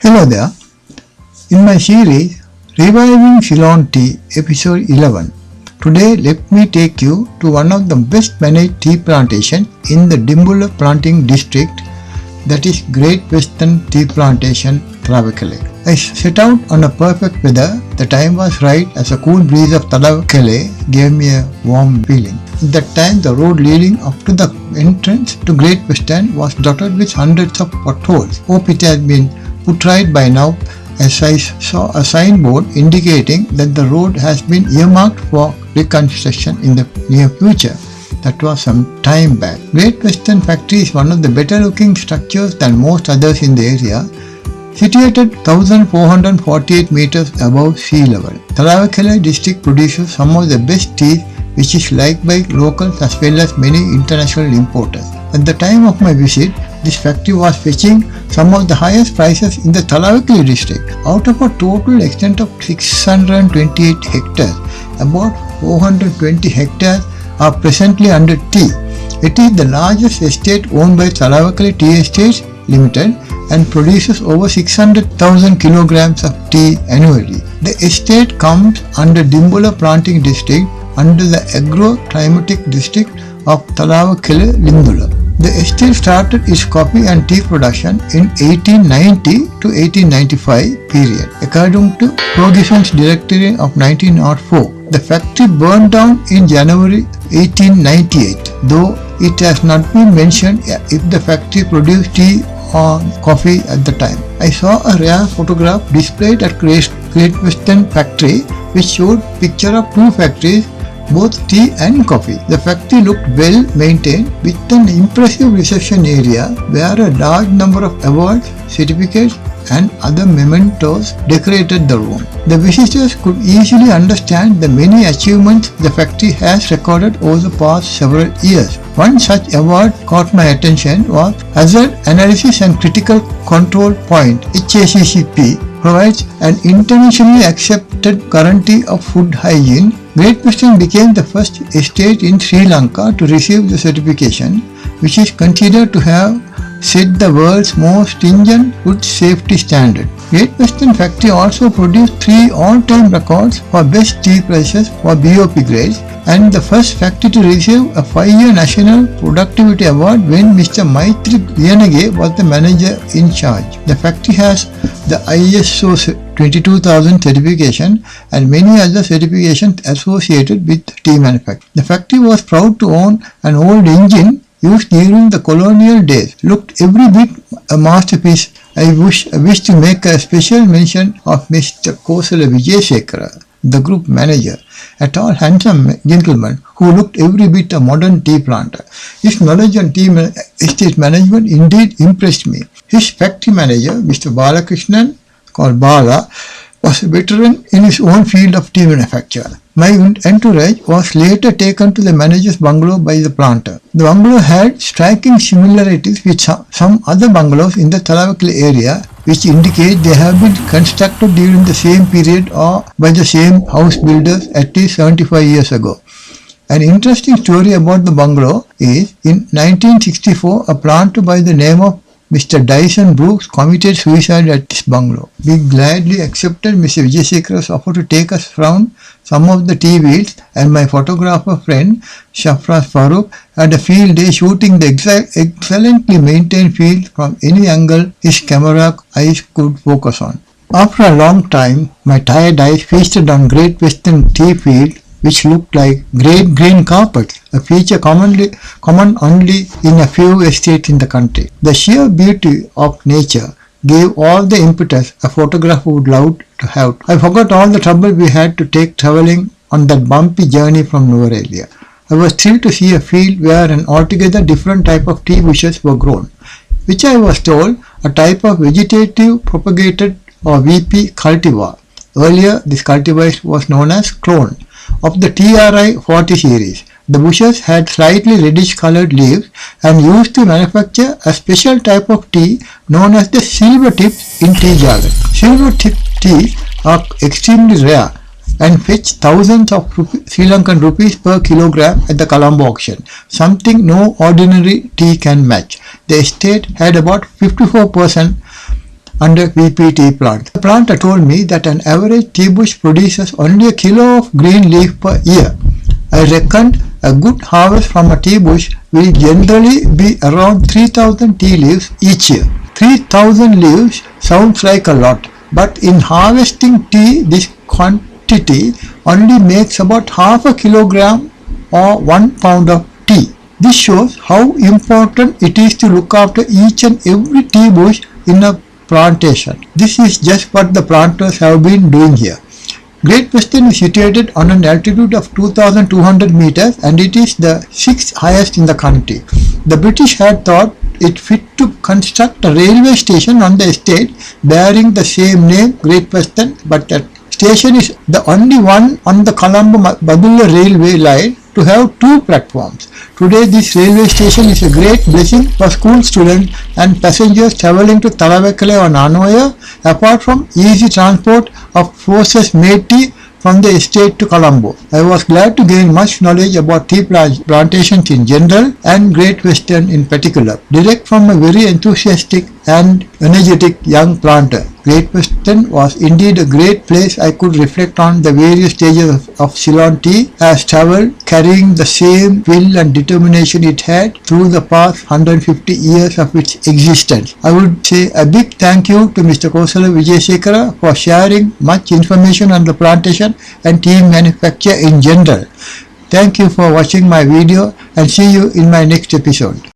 Hello there. In my series Reviving Ceylon Tea episode 11, today let me take you to one of the best managed tea plantations in the Dimbula Planting District, that is Great Western Tea Plantation, Talawakelle. I set out on a perfect weather. The time was right as a cool breeze of Talawakelle gave me a warm feeling. At that time the road leading up to the entrance to Great Western was dotted with hundreds of potholes. Hope it has been put right by now, as I saw a signboard indicating that the road has been earmarked for reconstruction in the near future. That was some time back. Great Western Factory is one of the better looking structures than most others in the area, situated 1448 meters above sea level. Talawakelle district produces some of the best tea, which is liked by locals as well as many international importers. At the time of my visit, this factory was fetching some of the highest prices in the Talawakelle district. Out of a total extent of 628 hectares, about 420 hectares are presently under tea. It is the largest estate owned by Talawakelle Tea Estates Ltd and produces over 600,000 kilograms of tea annually. The estate comes under Dimbula Planting District under the Agro Climatic District of Talawakelle-Lindula. The estate started its coffee and tea production in 1890 to 1895 period. According to Ferguson's Directory of 1904, the factory burned down in January 1898, though it has not been mentioned if the factory produced tea or coffee at the time. I saw a rare photograph displayed at Great Western Factory which showed picture of two factories, both tea and coffee. The factory looked well maintained with an impressive reception area where a large number of awards, certificates and other mementos decorated the room. The visitors could easily understand the many achievements the factory has recorded over the past several years. One such award caught my attention was Hazard Analysis and Critical Control Point (HACCP) provides an internationally accepted guarantee of food hygiene. Great Western became the first estate in Sri Lanka to receive the certification, which is considered to have set the world's most stringent food safety standard. Great Western Factory also produced 3 all-time records for best tea prices for BOP grades and the first factory to receive a 5-year National Productivity Award when Mr. Maitri Liyanage was the manager in charge. The factory has the ISO 22000 certification and many other certifications associated with tea manufacturing. The factory was proud to own an old engine used during the colonial days. Looked every bit a masterpiece. I wish to make a special mention of Mr. Kosala Vijayasekara, the group manager, a tall handsome gentleman who looked every bit a modern tea planter. His knowledge on tea estate management indeed impressed me. His factory manager, Mr. Balakrishnan, called Bala, was a veteran in his own field of tea manufacture. My entourage was later taken to the manager's bungalow by the planter. The bungalow had striking similarities with some other bungalows in the Talawakelle area, which indicate they have been constructed during the same period or by the same house builders at least 75 years ago. An interesting story about the bungalow is, in 1964, a planter by the name of Mr. Dyson Brooks committed suicide at this bungalow. We gladly accepted Mr. Vijayasekara's offer to take us around some of the tea fields, and my photographer friend Shafraz Farooq had a field day shooting the excellently maintained field from any angle his camera eyes could focus on. After a long time, my tired eyes feasted on Great Western tea field, which looked like great green carpets, a feature common only in a few estates in the country. The sheer beauty of nature gave all the impetus a photographer would love to have. I forgot all the trouble we had to take travelling on that bumpy journey from Nuvarelia. I was thrilled to see a field where an altogether different type of tea bushes were grown, which I was told a type of vegetative propagated or VP cultivar. Earlier, this cultivar was known as clone of the TRI 40 series. The bushes had slightly reddish colored leaves and used to manufacture a special type of tea known as the silver tips in tea jargon. Silver tip teas are extremely rare and fetch thousands of Sri Lankan rupees per kilogram at the Colombo auction, something no ordinary tea can match. The estate had about 54% under VP plant. The planter told me that an average tea bush produces only a kilo of green leaf per year. I reckoned a good harvest from a tea bush will generally be around 3000 tea leaves each year. 3000 leaves sounds like a lot, but in harvesting tea, this quantity only makes about half a kilogram or 1 pound of tea. This shows how important it is to look after each and every tea bush in a plantation. This is just what the planters have been doing here. Great Western is situated on an altitude of 2200 meters and it is the 6th highest in the country. The British had thought it fit to construct a railway station on the estate bearing the same name, Great Western, but the station is the only one on the Colombo-Badulla railway line to have 2 platforms. Today this railway station is a great blessing for school students and passengers travelling to Talawakelle on Anoya, apart from easy transport of forces made tea from the estate to Colombo. I was glad to gain much knowledge about tea plantations in general and Great Western in particular, direct from a very enthusiastic and energetic young planter. Great Western was indeed a great place I could reflect on the various stages of Ceylon tea as travelled, carrying the same will and determination it had through the past 150 years of its existence. I would say a big thank you to Mr. Kosala Vijaysekara for sharing much information on the plantation and tea manufacture in general. Thank you for watching my video and see you in my next episode.